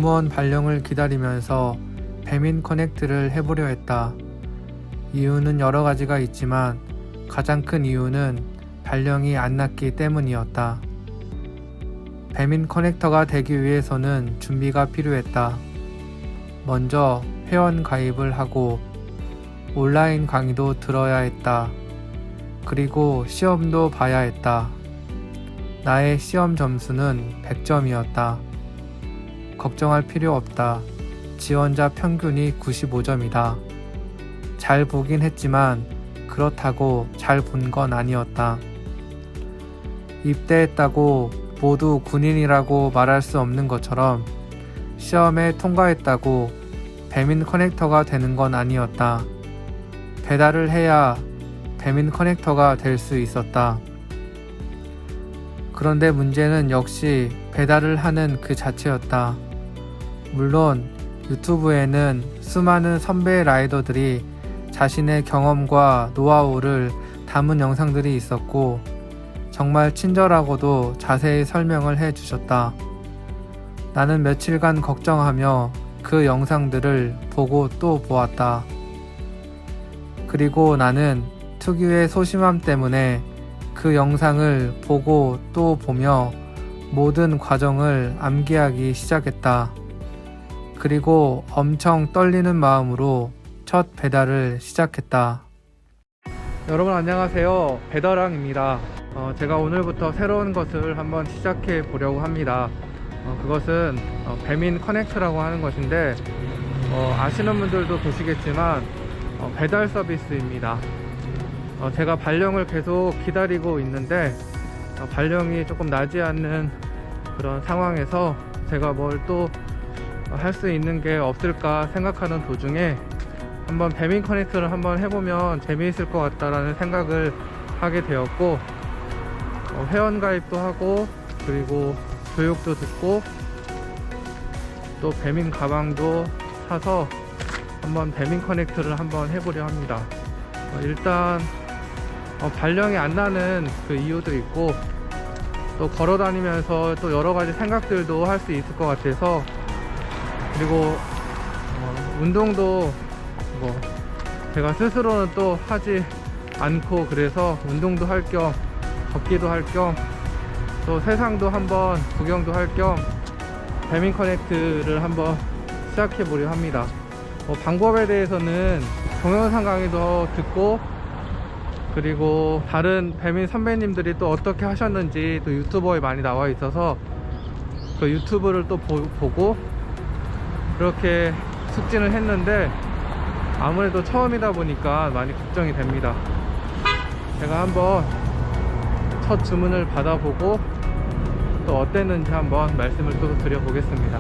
공무원 발령을 기다리면서 배민 커넥트를 해보려 했다. 이유는 여러 가지가 있지만 가장 큰 이유는 발령이 안 났기 때문이었다. 배민 커넥터가 되기 위해서는 준비가 필요했다. 먼저 회원 가입을 하고 온라인 강의도 들어야 했다. 그리고 시험도 봐야 했다. 나의 시험 점수는 100점이었다. 걱정할 필요 없다. 지원자 평균이 95점이다. 잘 보긴 했지만 그렇다고 잘 본 건 아니었다. 입대했다고 모두 군인이라고 말할 수 없는 것처럼 시험에 통과했다고 배민 커넥터가 되는 건 아니었다. 배달을 해야 배민 커넥터가 될 수 있었다. 그런데 문제는 역시 배달을 하는 그 자체였다. 물론 유튜브에는 수많은 선배 라이더들이 자신의 경험과 노하우를 담은 영상들이 있었고 정말 친절하고도 자세히 설명을 해 주셨다. 나는 며칠간 걱정하며 그 영상들을 보고 또 보았다. 그리고 나는 특유의 소심함 때문에 그 영상을 보고 또 보며 모든 과정을 암기하기 시작했다. 그리고 엄청 떨리는 마음으로 첫 배달을 시작했다. 여러분 안녕하세요. 배달왕입니다. 제가 오늘부터 새로운 것을 한번 시작해 보려고 합니다. 그것은 배민 커넥트라고 하는 것인데 아시는 분들도 계시겠지만 배달 서비스입니다. 제가 발령을 계속 기다리고 있는데 발령이 조금 나지 않는 그런 상황에서 제가 뭘 또 할 수 있는 게 없을까 생각하는 도중에 한번 배민 커넥트를 한번 해보면 재미있을 것 같다라는 생각을 하게 되었고 회원 가입도 하고 그리고 교육도 듣고 또 배민 가방도 사서 한번 배민 커넥트를 한번 해보려 합니다. 일단 발령이 안 나는 그 이유도 있고 또 걸어 다니면서 또 여러 가지 생각들도 할 수 있을 것 같아서 그리고 운동도 제가 스스로는 또 하지 않고 그래서 운동도 할 겸 걷기도 할 겸 또 세상도 한번 구경도 할 겸 배민 커넥트를 한번 시작해 보려 합니다. 방법에 대해서는 동영상 강의도 듣고 그리고 다른 배민 선배님들이 또 어떻게 하셨는지 또 유튜버에 많이 나와 있어서 그 유튜브를 또 보고 그렇게 숙지를 했는데 아무래도 처음이다 보니까 많이 걱정이 됩니다. 제가 한번 첫 주문을 받아보고 또 어땠는지 한번 말씀을 또 드려보겠습니다.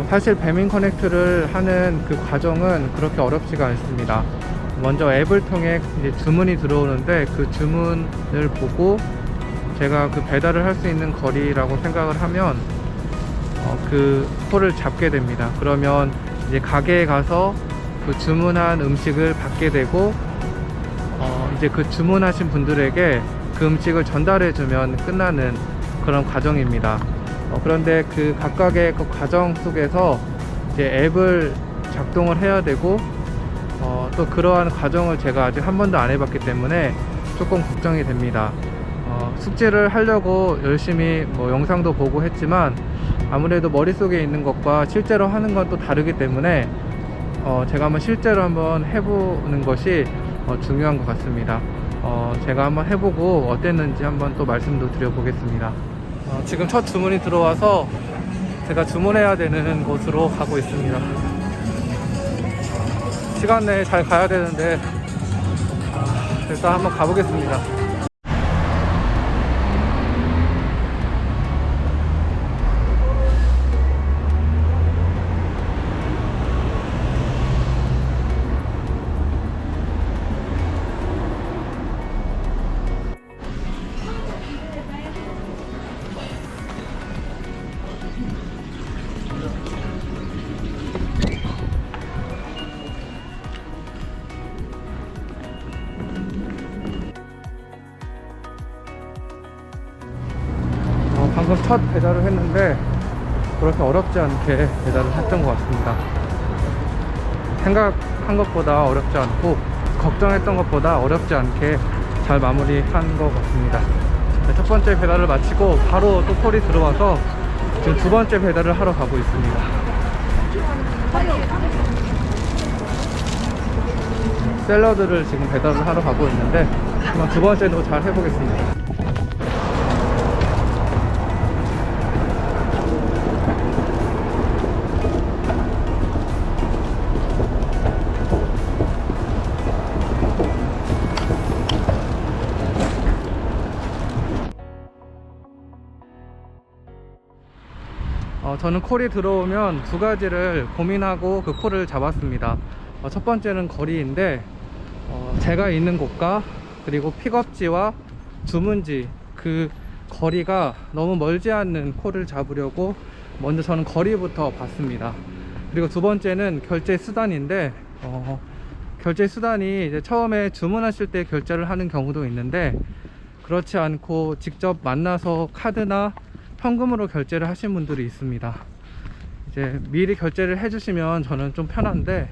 사실 배민 커넥트를 하는 그 과정은 그렇게 어렵지가 않습니다. 먼저 앱을 통해 이제 주문이 들어오는데 그 주문을 보고 제가 그 배달을 할 수 있는 거리라고 생각을 하면 그 콜을 잡게 됩니다. 그러면 이제 가게에 가서 그 주문한 음식을 받게 되고 이제 그 주문하신 분들에게 그 음식을 전달해 주면 끝나는 그런 과정입니다. 그런데 그 각각의 그 과정 속에서 이제 앱을 작동을 해야 되고 또 그러한 과정을 제가 아직 한 번도 안 해봤기 때문에 조금 걱정이 됩니다. 숙제를 하려고 열심히 영상도 보고 했지만 아무래도 머릿속에 있는 것과 실제로 하는 건 또 다르기 때문에 제가 한번 실제로 한번 해보는 것이 중요한 것 같습니다. 제가 한번 해보고 어땠는지 한번 또 말씀도 드려보겠습니다. 지금 첫 주문이 들어와서 제가 주문해야 되는 곳으로 가고 있습니다. 시간 내에 잘 가야 되는데 일단 한번 가보겠습니다. 방금 첫 배달을 했는데 그렇게 어렵지 않게 배달을 했던 것 같습니다. 생각한 것보다 어렵지 않고 걱정했던 것보다 어렵지 않게 잘 마무리한 것 같습니다. 첫 번째 배달을 마치고 바로 또 콜이 들어와서 지금 두 번째 배달을 하러 가고 있습니다. 샐러드를 지금 배달을 하러 가고 있는데 한번 두 번째도 잘 해보겠습니다. 저는 콜이 들어오면 두 가지를 고민하고 그 콜을 잡았습니다. 첫 번째는 거리인데 제가 있는 곳과 그리고 픽업지와 주문지 그 거리가 너무 멀지 않는 콜을 잡으려고 먼저 저는 거리부터 봤습니다. 그리고 두 번째는 결제 수단인데 결제 수단이 이제 처음에 주문하실 때 결제를 하는 경우도 있는데 그렇지 않고 직접 만나서 카드나 현금으로 결제를 하신 분들이 있습니다. 이제 미리 결제를 해주시면 저는 좀 편한데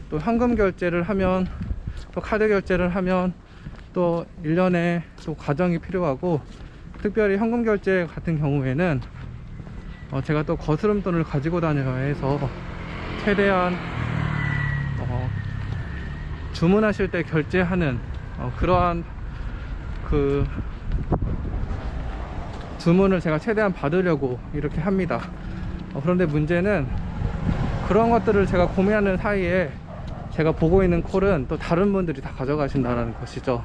또 현금 결제를 하면 또 카드 결제를 하면 또 일련의 또 과정이 필요하고 특별히 현금 결제 같은 경우에는 제가 또 거스름돈을 가지고 다녀야 해서 최대한 주문하실 때 결제하는 그러한 그 주문을 제가 최대한 받으려고 이렇게 합니다. 그런데 문제는 그런 것들을 제가 고민하는 사이에 제가 보고 있는 콜은 또 다른 분들이 다 가져가신다는 것이죠.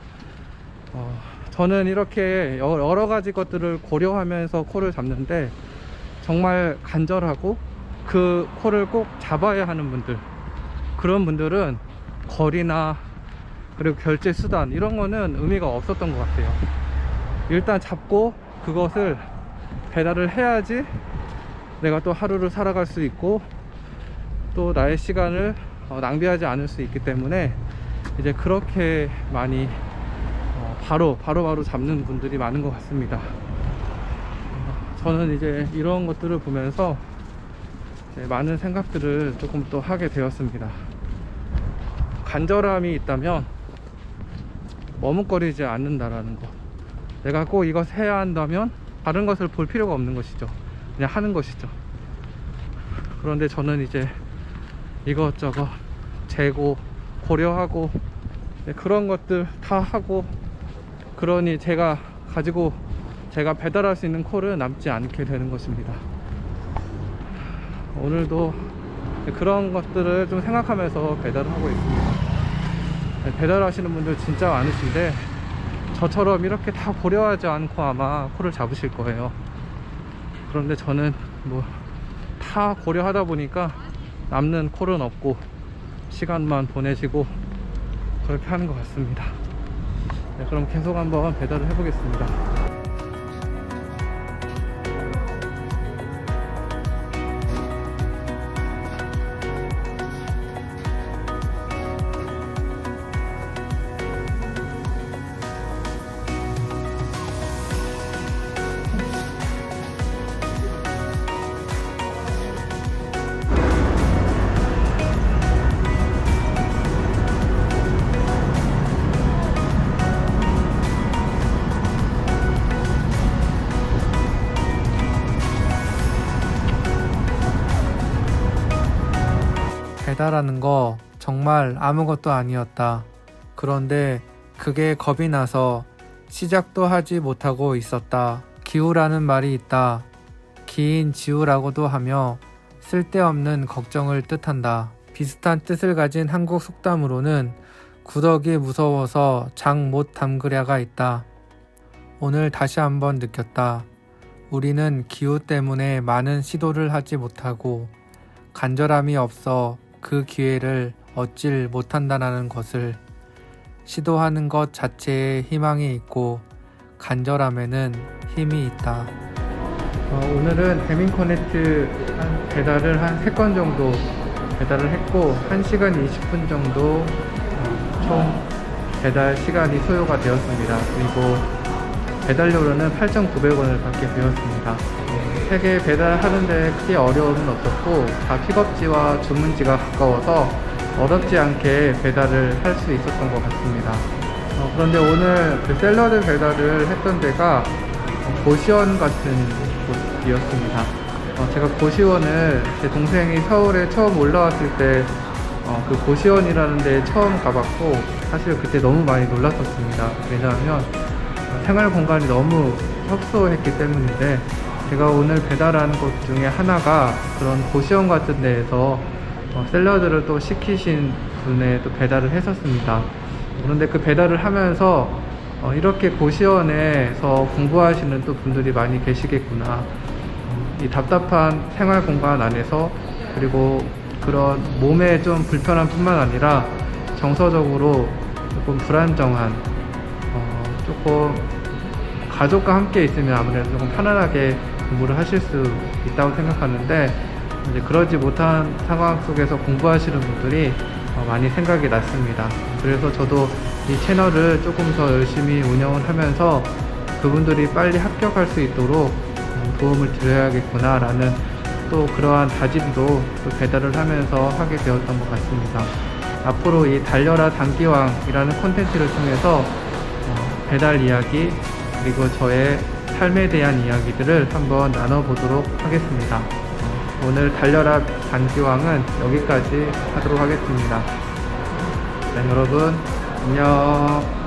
저는 이렇게 여러 가지 것들을 고려하면서 콜을 잡는데 정말 간절하고 그 콜을 꼭 잡아야 하는 분들, 그런 분들은 거리나 그리고 결제 수단 이런 거는 의미가 없었던 것 같아요. 일단 잡고 그것을 배달을 해야지 내가 또 하루를 살아갈 수 있고 또 나의 시간을 낭비하지 않을 수 있기 때문에 이제 그렇게 많이 바로 잡는 분들이 많은 것 같습니다. 저는 이제 이런 것들을 보면서 이제 많은 생각들을 조금 또 하게 되었습니다. 간절함이 있다면 머뭇거리지 않는다라는 것, 내가 꼭 이것 해야 한다면 다른 것을 볼 필요가 없는 것이죠. 그냥 하는 것이죠. 그런데 저는 이제 이것저것 재고 고려하고 그런 것들 다 하고 그러니 제가 배달할 수 있는 콜은 남지 않게 되는 것입니다. 오늘도 그런 것들을 좀 생각하면서 배달을 하고 있습니다. 배달하시는 분들 진짜 많으신데 저처럼 이렇게 다 고려하지 않고 아마 콜을 잡으실 거예요. 그런데 저는 뭐 다 고려하다 보니까 남는 콜은 없고 시간만 보내시고 그렇게 하는 것 같습니다. 그럼 계속 한번 배달을 해보겠습니다. 배달하는 거 정말 아무것도 아니었다. 그런데 그게 겁이 나서 시작도 하지 못하고 있었다. 기우라는 말이 있다. 기인 지우라고도 하며 쓸데없는 걱정을 뜻한다. 비슷한 뜻을 가진 한국 속담으로는 구더기 무서워서 장 못 담그랴가 있다. 오늘 다시 한번 느꼈다. 우리는 기우 때문에 많은 시도를 하지 못하고 간절함이 없어 그 기회를 얻질 못한다는 것을. 시도하는 것 자체에 희망이 있고 간절함에는 힘이 있다. 오늘은 배민커넥트 배달을 한 3건 정도 배달을 했고 1시간 20분 정도 총 배달 시간이 소요가 되었습니다. 그리고 배달료로는 8,900원을 받게 되었습니다. 3개 배달하는데 크게 어려움은 없었고 다 픽업지와 주문지가 가까워서 어렵지 않게 배달을 할 수 있었던 것 같습니다. 그런데 오늘 그 샐러드 배달을 했던 데가 고시원 같은 곳이었습니다. 제가 고시원을 제 동생이 서울에 처음 올라왔을 때 그 고시원이라는 데 처음 가봤고 사실 그때 너무 많이 놀랐었습니다. 왜냐하면 생활 공간이 너무 협소했기 때문인데 제가 오늘 배달한 곳 중에 하나가 그런 고시원 같은 데에서 샐러드를 또 시키신 분의 또 배달을 했었습니다. 그런데 그 배달을 하면서 이렇게 고시원에서 공부하시는 또 분들이 많이 계시겠구나. 이 답답한 생활 공간 안에서 그리고 그런 몸에 좀 불편함 뿐만 아니라 정서적으로 조금 불안정한 조금 가족과 함께 있으면 아무래도 조금 편안하게 공부를 하실 수 있다고 생각하는데 이제 그러지 못한 상황 속에서 공부하시는 분들이 많이 생각이 났습니다. 그래서 저도 이 채널을 조금 더 열심히 운영을 하면서 그분들이 빨리 합격할 수 있도록 도움을 드려야겠구나 라는 또 그러한 다짐도 또 배달을 하면서 하게 되었던 것 같습니다. 앞으로 이 달려라 단기왕이라는 콘텐츠를 통해서 배달 이야기 그리고 저의 삶에 대한 이야기들을 한번 나눠보도록 하겠습니다. 오늘 달려라 단기왕은 여기까지 하도록 하겠습니다. 네, 여러분 안녕.